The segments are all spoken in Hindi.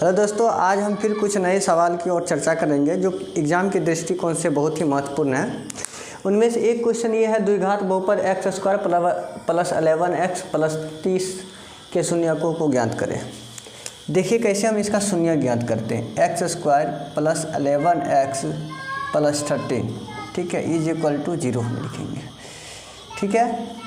हेलो दोस्तों, आज हम फिर कुछ नए सवाल की ओर चर्चा करेंगे जो एग्ज़ाम के दृष्टिकोण से बहुत ही महत्वपूर्ण है। उनमें से एक क्वेश्चन ये है, द्विघात बहुपद x square plus 11x plus 30 के शून्यकों को ज्ञात करें। देखिए कैसे हम इसका शून्य ज्ञात करते हैं। X square plus 11x plus 13, ठीक है, इज इक्वल टू 0 हम लिखेंगे, ठीक है।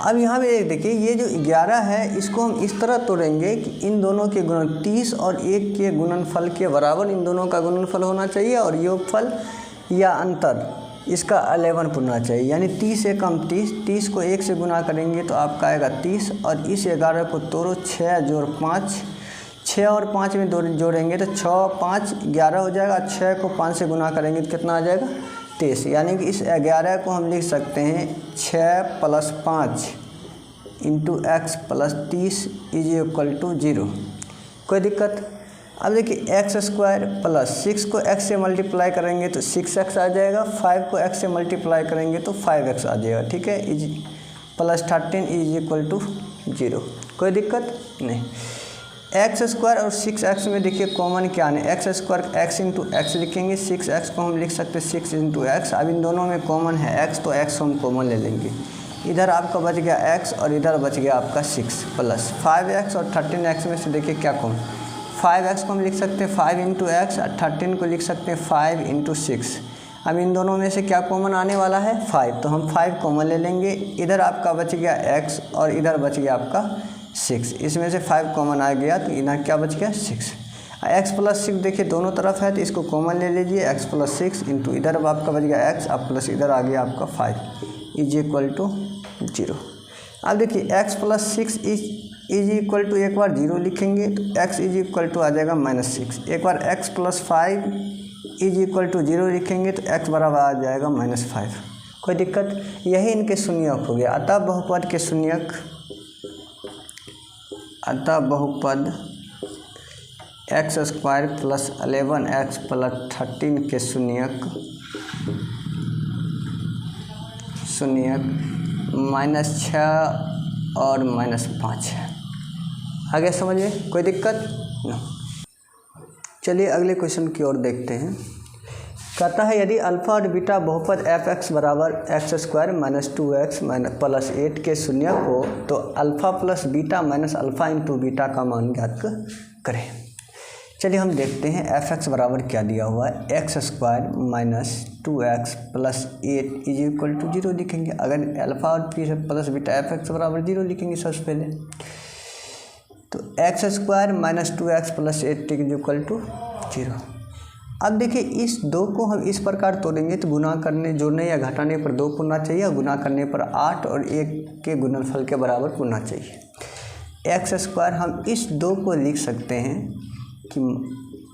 अब यहाँ पे देखिए, ये जो 11 है इसको हम इस तरह तोड़ेंगे कि इन दोनों के गुणन 30 और 1 के गुणनफल के बराबर इन दोनों का गुणनफल होना चाहिए और योगफल या अंतर इसका 11 होना चाहिए। यानी 30 से कम 30 को 1 से गुना करेंगे तो आपका आएगा 30 और इस 11 को तोड़ो, 6 जोड़ 5, 6 और 5 में जोड़ेंगे तो 6 5 11 हो जाएगा। 6 को 5 से गुना करेंगे तो कितना आ जाएगा, 23। यानी कि इस 11 को हम लिख सकते हैं 6 plus 5 into x plus 30 is equal to 0। कोई दिक्कत। अब देखिए एक्स स्क्वायर प्लस 6 को x से मल्टीप्लाई करेंगे तो 6x आ जाएगा, 5 को x से मल्टीप्लाई करेंगे तो 5x आ जाएगा, ठीक है। Is plus 13 is equal to 0। कोई दिक्कत नहीं। एक्स स्क्वायर और 6x में देखिए कॉमन क्या है, x square x into x लिखेंगे, 6x को हम लिख सकते हैं 6 इंटू एक्स। अब इन दोनों में कॉमन है x तो x हम कॉमन ले लेंगे। इधर आपका बच गया x और इधर बच गया आपका 6 प्लस 5x और 13x में से देखिए क्या कॉमन, 5x को हम लिख सकते हैं 5 इंटू एक्स और 13 को लिख सकते हैं 5 इंटू 6। अब इन दोनों में से क्या कॉमन आने वाला है, 5, तो हम 5 कॉमन ले लेंगे। इधर आपका बच गया x और इधर बच गया आपका 6, इसमें से 5 कॉमन आ गया तो इधर क्या बच गया 6। x प्लस 6 देखिए दोनों तरफ है तो इसको कॉमन ले लीजिए, x प्लस 6 इंटू इधर आपका बच गया x अब प्लस इधर आ गया आपका 5 इज इक्वल टू 0। अब देखिए x plus 6 is equal to, एक बार 0 लिखेंगे तो x इज इक्वल टू आ जाएगा -6। एक बार x plus 5 is equal to 0 लिखेंगे तो x बराबर आ जाएगा -5। कोई दिक्कत। यही इनके शून्यक हो गया। अतः बहुपद के शून्यक, अतः बहुपद x square plus 11x plus 13 के शून्यक -6 और -5 है। आगे समझिए, कोई दिक्कत नहीं। चलिए अगले क्वेश्चन की ओर देखते हैं। कहता है यदि अल्फा और बीटा बहुपद f(x) बराबर x square minus 2x plus 8 के शून्य को तो alpha plus beta minus alpha into beta का मान ज्ञात करें। चलिए हम देखते हैं f(x) बराबर क्या दिया हुआ है, x square minus 2x plus 8 is equal to 0 लिखेंगे। अगर अल्फ़ा और प्लस बीटा f(x) बराबर 0 लिखेंगे सबसे पहले, तो x square minus 2x plus 8 is equal to 0। अब देखिए इस 2 को हम इस प्रकार तोड़ेंगे तो गुना करने, जोड़ने या घटाने पर 2 होना चाहिए और गुना करने पर 8 और 1 के गुणनफल के बराबर होना चाहिए। एक्स स्क्वायर हम इस 2 को लिख सकते हैं कि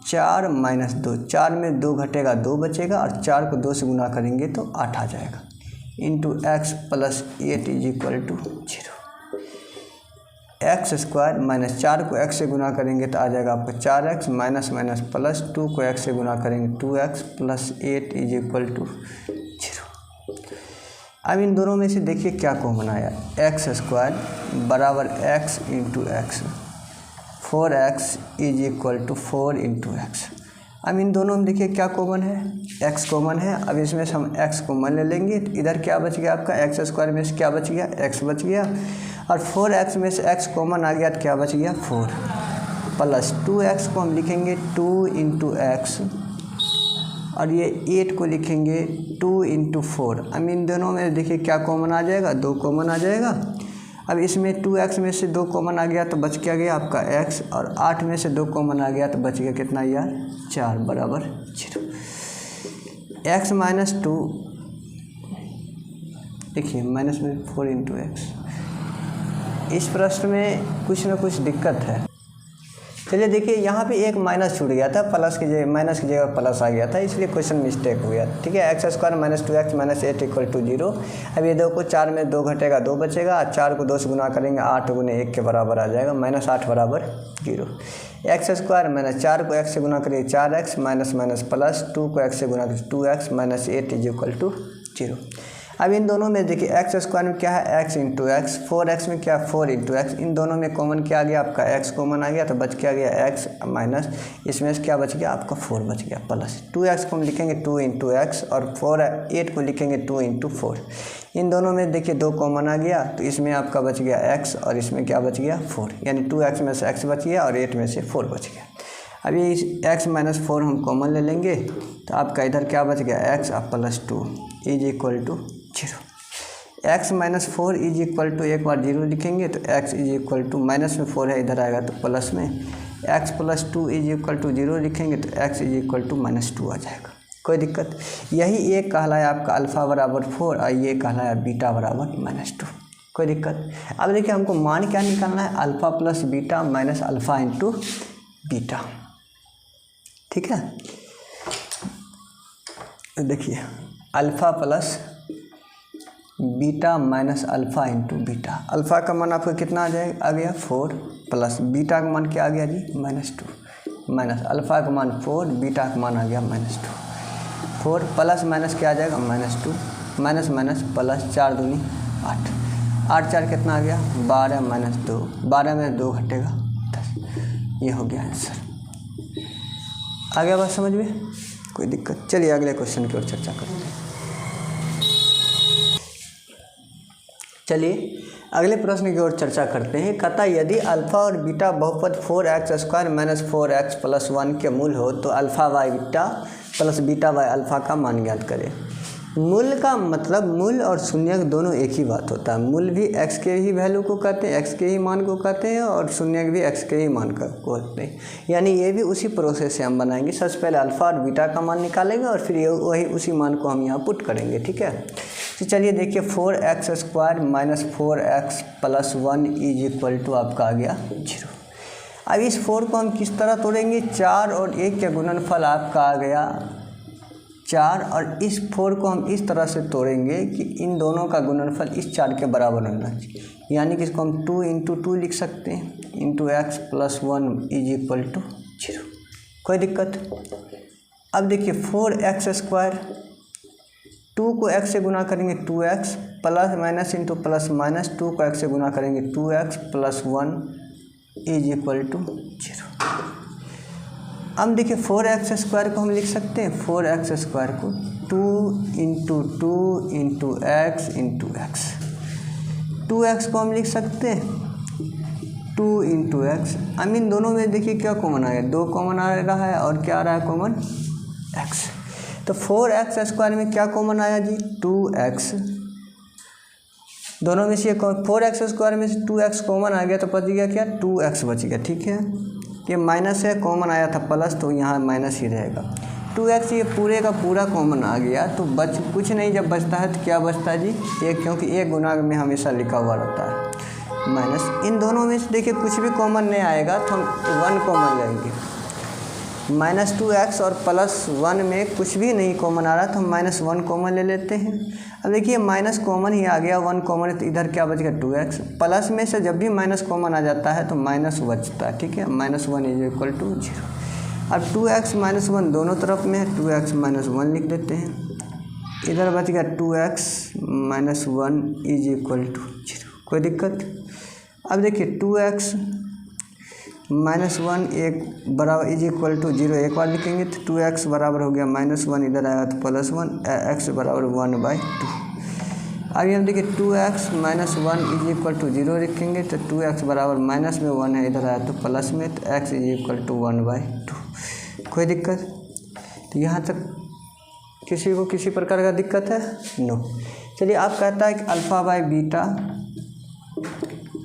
4 माइनस 2, 4 में 2 घटेगा 2 बचेगा और 4 को 2 से गुना करेंगे तो 8 आ जाएगा, into x plus 8 is equal to 0। X square minus 4 को x से गुना करेंगे तो आ जाएगा आपका 4x माइनस माइनस प्लस 2 को x से गुना करेंगे 2x plus 8 is equal to 0। अब इन दोनों में से देखिए क्या कॉमन आया, एक्स स्क्वायर बराबर x into x, 4x is equal to 4 into x. अब इन दोनों में देखिए क्या कॉमन है, x कॉमन है। अब इसमें से हम x कॉमन ले लेंगे, इधर क्या बच गया आपका, एक्स स्क्वायर में से क्या बच गया, x बच गया और 4x में से x कॉमन आ गया तो क्या बच गया 4 प्लस 2x को हम लिखेंगे 2 इंटू एक्स और ये 8 को लिखेंगे 2 इंटू 4। अब इन दोनों में देखिए क्या कॉमन आ जाएगा, 2 कॉमन आ जाएगा। अब इसमें 2x में से 2 कॉमन आ गया तो बच क्या गया आपका x और 8 में से 2 कॉमन आ गया तो बच गया कितना यार 4 बराबर 0। x माइनस 2 देखिए माइनस में 4 इंटू एक्स। इस प्रश्न में कुछ ना कुछ दिक्कत है। चलिए देखिए यहाँ पे एक माइनस छूट गया था, प्लस की जगह माइनस की जगह प्लस आ गया था, इसलिए क्वेश्चन मिस्टेक हो गया, ठीक है। X square minus 2x minus 8 equal to 0। अब ये 2 को 4 में 2 घटेगा 2 बचेगा, 4 को 2 से गुना करेंगे 8 गुने 1 के बराबर आ जाएगा, माइनस 8 बराबर 0। एक्स स्क्वायर माइनस 4 को x से गुना करेंगे 4x माइनस माइनस प्लस 2 को x से गुना करेंगे 2x minus 8 is equal to 0। अब इन दोनों में देखिए एक्स स्क्वायर में क्या है x इंटू एक्स, 4x में क्या है 4 इंटू एक्स, इन दोनों में कॉमन क्या आ गया आपका x कॉमन आ गया तो बच क्या गया x माइनस इसमें से क्या बच गया आपका 4 बच गया प्लस 2x को हम लिखेंगे 2 इंटू एक्स और 8 को लिखेंगे 2 इंटू 4। इन दोनों में देखिए 2 कॉमन आ गया तो इसमें आपका बच गया x और इसमें क्या बच गया 4, यानी 2x में से x बच गया और 8 में से 4 बच गया। अब ये x माइनस 4 हम कॉमन ले लेंगे तो आपका इधर क्या बच गया x और plus 2 is equal to 0। x minus 4 is equal to एक बार 0 लिखेंगे तो x is equal to minus में 4 है इधर आएगा तो प्लस में x plus 2 is equal to 0 लिखेंगे तो x is equal to minus 2 आ जाएगा। कोई दिक्कत, यही एक कहलाया आपका अल्फ़ा बराबर 4 और ये कहलाया बीटा बराबर माइनस 2। कोई दिक्कत। अब देखिए हमको मान क्या निकालना है, alpha plus beta minus alpha into beta, ठीक है। तो देखिए alpha plus beta minus alpha into beta, alpha का मान आपका कितना आ जाएगा आ गया 4 प्लस बीटा का मान क्या आ गया जी माइनस 2 माइनस अल्फ़ा का मान 4 बीटा का मान आ गया माइनस 2, 4 प्लस माइनस क्या आ जाएगा माइनस 2 माइनस माइनस प्लस 4 दूनी 8, 8 4 कितना आ गया 12 माइनस 2, 12 में 2 घटेगा 10, ये हो गया आंसर। आ गया बात समझ में, कोई दिक्कत। चलिए अगले क्वेश्चन की ओर चर्चा करते हैं। चलिए अगले प्रश्न की ओर चर्चा करते हैं। कहता यदि अल्फ़ा और बीटा बहुपद 4x square minus 4x plus 1 के मूल हो तो alpha by beta plus beta by alpha का मान ज्ञात करें। मूल का मतलब मूल और शून्यक दोनों एक ही बात होता है। मूल भी x के ही वैल्यू को कहते हैं, x के ही मान को कहते हैं और शून्यक भी x के ही मान को कहते हैं, यानी ये भी उसी प्रोसेस से हम बनाएंगे। सबसे पहले अल्फ़ा और बीटा का मान निकालेंगे और फिर वही उसी मान को हम यहाँ पुट करेंगे, ठीक है। तो चलिए देखिए 4x square minus 4x plus 1 is equal to आपका आ गया 0। अब इस 4 को हम किस तरह तोड़ेंगे, 4 और 1 के गुणनफल आपका आ गया 4 और इस 4 को हम इस तरह से तोड़ेंगे कि इन दोनों का गुणनफल इस 4 के बराबर होना चाहिए, यानी कि इसको हम 2 इंटू 2 लिख सकते हैं into x plus 1 is equal to 0। कोई दिक्कत। अब देखिए 4x स्क्वायर 2 को x से गुना करेंगे 2x plus minus into plus minus 2 को x से गुना करेंगे 2x plus 1 is equal to 0। अब देखिए 4x स्क्वायर को हम लिख सकते हैं 4x स्क्वायर को 2 into 2 into x into x, 2x को हम लिख सकते हैं 2 इंटू एक्स। अब इन दोनों में देखिए क्या कॉमन आ गया, 2 कॉमन आ रहा है और क्या आ रहा है कॉमन x। तो 4x स्क्वायर में क्या कॉमन आया जी 2x, दोनों में से 4x स्क्वायर में से 2x कॉमन आ गया तो बच गया क्या 2x बच गया, ठीक है। ये माइनस है, कॉमन आया था प्लस तो यहाँ माइनस ही रहेगा। 2x ये पूरे का पूरा कॉमन आ गया तो बच कुछ नहीं, जब बचता है तो क्या बचता है जी 1, क्योंकि 1 गुना में हमेशा लिखा हुआ रहता है माइनस। इन दोनों में से देखिए कुछ भी कॉमन नहीं आएगा तो हम 1 कॉमन लेंगे, माइनस 2x और प्लस 1 में कुछ भी नहीं कॉमन आ रहा तो हम माइनस 1 कॉमन ले लेते हैं। अब देखिए माइनस कॉमन ही आ गया, 1 कॉमन है तो इधर क्या बच गया 2x, प्लस में से जब भी माइनस कॉमन आ जाता है तो माइनस बचता है, ठीक है। Minus 1 is equal to 0। अब 2x माइनस 1 दोनों तरफ में है, 2x माइनस 1 लिख देते हैं, इधर बच गया 2x minus 1 is equal to 0। कोई दिक्कत। अब देखिए 2x माइनस 1 एक बराबर इज इक्वल टू 0 एक बार लिखेंगे तो 2x बराबर हो गया माइनस 1, इधर आया तो प्लस 1, x बराबर 1/2। अभी हम देखिए 2x minus 1 is equal to 0 लिखेंगे तो 2x बराबर माइनस में 1 है, इधर आया तो प्लस में, तो x इज इक्वल टू 1/2। कोई दिक्कत। तो यहाँ तक किसी को किसी प्रकार का दिक्कत है नो। चलिए आप कहता है कि alpha by beta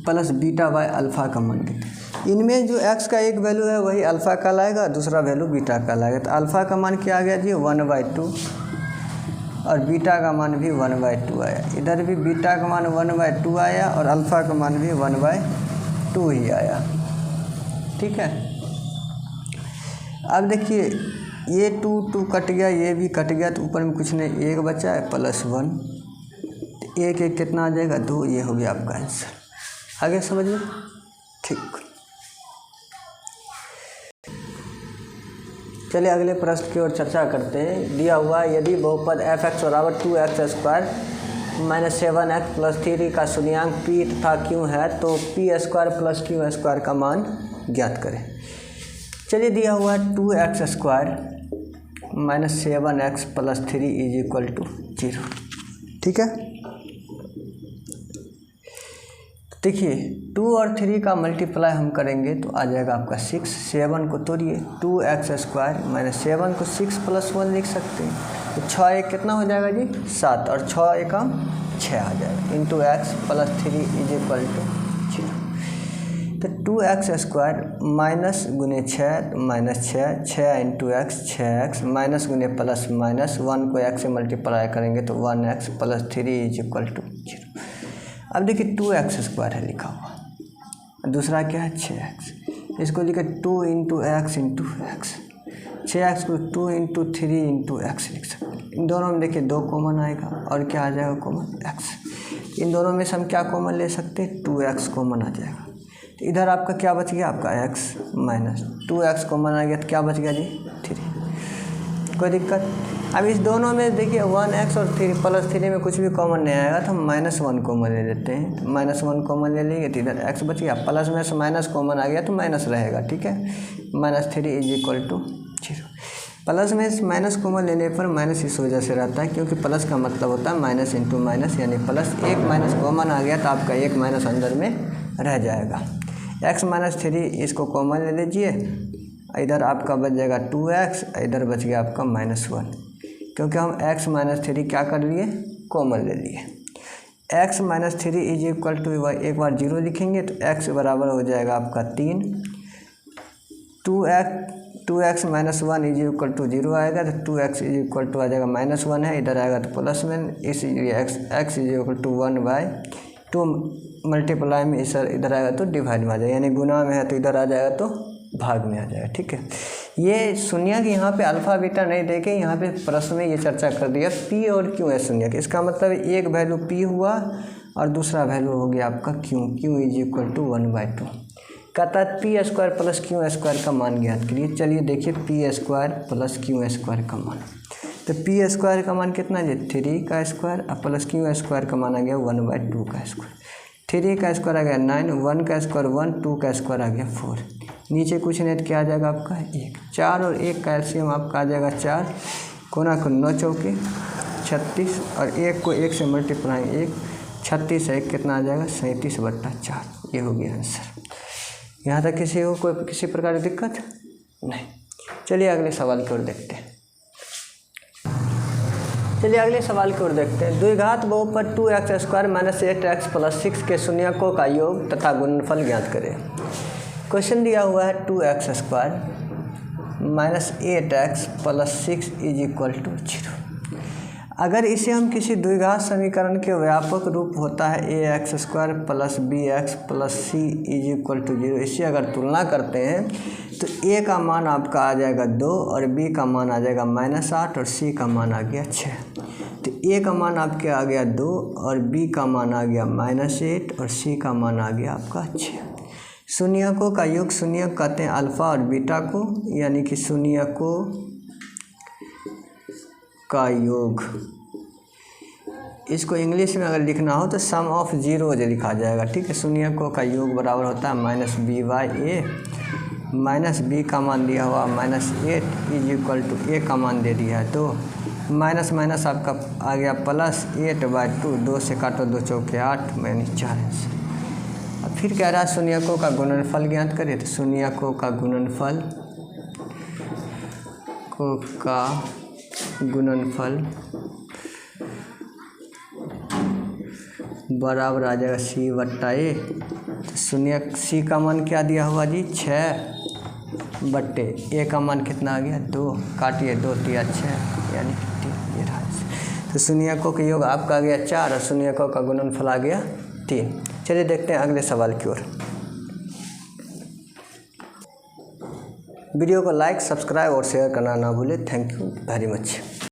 plus beta by alpha का मान कितना, इनमें जो x का एक वैल्यू है वही अल्फ़ा का लाएगा, दूसरा वैल्यू बीटा का लाएगा। तो अल्फ़ा का मान क्या आ गया जी 1/2 और बीटा का मान भी 1/2 आया, इधर भी बीटा का मान 1/2 आया और अल्फ़ा का मान भी 1/2 ही आया, ठीक है। अब देखिए ये 2 कट गया, ये भी कट गया तो ऊपर में कुछ नहीं, 1 बचा है प्लस 1, 1 1 कितना आ जाएगा 2, ये हो गया आपका आंसर। आगे समझ में, ठीक। चलिए अगले प्रश्न की ओर चर्चा करते हैं। दिया हुआ यदि बहुपद f(x) बराबर 2x स्क्वायर -7x प्लस 3 का शून्यांक p तथा q है, तो p² प्लस q² का मान ज्ञात करें। चलिए दिया हुआ है 2x² -7x प्लस 3 = 0। ठीक है, देखिए 2 और 3 का मल्टीप्लाई हम करेंगे तो आ जाएगा आपका 6। 7 को तोड़िए, 2x² -7 को 6 + 1 लिख सकते हैं, तो 6 1 कितना हो जाएगा जी 7, और 6 1 6 आ जाएगा, इंटू x प्लस 3 = 0। तो 2x² माइनस गुने 6 -6, 6 इंटू x 6x, माइनस गुने प्लस माइनस, 1 को x से मल्टीप्लाई करेंगे तो 1x प्लस 3 = 0। अब देखिए 2x² है लिखा हुआ, दूसरा क्या है 6x, इसको लिखे 2 into x into x, 6x को 2 इंटू 3 इंटू x लिख सकते हैं। इन दोनों में देखिए 2 कॉमन आएगा और क्या आ जाएगा कॉमन x। इन दोनों में से हम क्या कॉमन ले सकते हैं, 2x कॉमन आ जाएगा, तो इधर आपका क्या बच गया, आपका x माइनस 2x कॉमन आ गया, तो क्या बच गया जी 3। कोई दिक्कत। अब इस दोनों में देखिए 1x और 3 प्लस 3 में कुछ भी कॉमन नहीं आएगा, तो हम -1 कॉमन ले लेते हैं, तो -1 कॉमन ले लेंगे तो इधर x बच गया, प्लस में से माइनस कॉमन आ गया तो माइनस रहेगा। ठीक है, -3 = 0। प्लस में माइनस कॉमन लेने पर माइनस इस वजह से रहता है क्योंकि प्लस का मतलब होता है माइनस इंटू माइनस, यानी प्लस। एक माइनस कॉमन आ गया तो आपका एक माइनस अंदर में रह जाएगा। x -3 इसको कॉमन ले लीजिए, इधर आपका बच जाएगा 2x, इधर बच गया आपका -1, क्योंकि हम x -3 क्या कर लिए, कॉमन ले लिए। x -3 = एक बार 0 लिखेंगे तो x बराबर हो जाएगा आपका 3। 2x -1 = 0 आएगा, तो 2x आ जाएगा -1 है, इधर आएगा तो प्लस में, इसलिए x = 1/2 मल्टीप्लाई में इधर आएगा तो डिवाइड में आ जाएगा, यानी गुना में है तो इधर आ जाएगा तो भाग में आ जाएगा। ठीक है, ये शून्य कि यहाँ पे अल्फा बीटा नहीं देके यहाँ पे प्रश्न में ये चर्चा कर दिया p और q है शून्य के। इसका मतलब एक वैल्यू p हुआ और दूसरा वैल्यू हो गया आपका q = 1/2। कहता है p² प्लस q² का मान ज्ञात करिए। चलिए देखिए p² प्लस q² का मान, तो p² का मान कितना है 3 का स्क्वायर, और प्लस q² का मान आ गया 1/2 का स्क्वायर। 3 का स्क्वायर आ गया 9, 1 का स्क्वायर 1, 2 का स्क्वायर आ गया 4, नीचे कुछ नहीं तो क्या आ जाएगा आपका 1। 4 और 1 का एलसीएम आपका आ जाएगा 4, कोना को 9 चौके 36, और 1 को 1 से मल्टीप्लाई 1, 36 है 1 कितना आ जाएगा 37/4। ये हो गया आंसर। यहाँ तक किसी को कोई किसी प्रकार की दिक्कत नहीं। चलिए अगले सवाल की ओर देखते हैं। चलिए अगले सवाल की ओर देखते हैं। द्विघात बहुपद 2x² - 8x + 6 के शून्यकों का योग तथा गुणनफल ज्ञात करें। क्वेश्चन दिया हुआ है 2x² - 8x + 6 = 0। अगर इसे हम किसी द्विघात समीकरण के व्यापक रूप होता है ax² + bx + c = 0, इससे अगर तुलना करते हैं तो a का मान आपका आ जाएगा 2 और b का मान आ जाएगा -8 और c का मान आ गया 6। तो a का मान आपके आ गया 2 और b का मान आ गया -8 और c का मान आ गया आपका 6। शून्यकों का योग, शून्यक कहते हैं अल्फ़ा और बीटा को, यानी कि शून्यकों का योग। इसको इंग्लिश में अगर लिखना हो तो सम ऑफ जीरोज लिखा जाएगा। ठीक है, शून्यकों का योग बराबर होता है -b/a, -b का मान दिया हुआ -8 = a का मान दे दिया है, तो माइनस माइनस आपका आ गया +8/2, 2 से काटो 2 चौके 8, यानी 4 आंसर। अब फिर कह रहा है शून्यकों का गुणनफल ज्ञात करें, तो शून्यकों का गुणनफल बराबर आ जाएगा c/a। तो शून्य c का मान क्या दिया हुआ जी 6/a का मान कितना आ गया 2, काटिए 2 3 6, यानी 3। ये रहा। तो शून्यकों के योग आपका आ गया 4 और शून्यकों का गुणनफल आ गया 3। चलिए देखते हैं अगले सवाल की ओर। वीडियो को लाइक, सब्सक्राइब और शेयर करना ना भूलें। Thank you very much.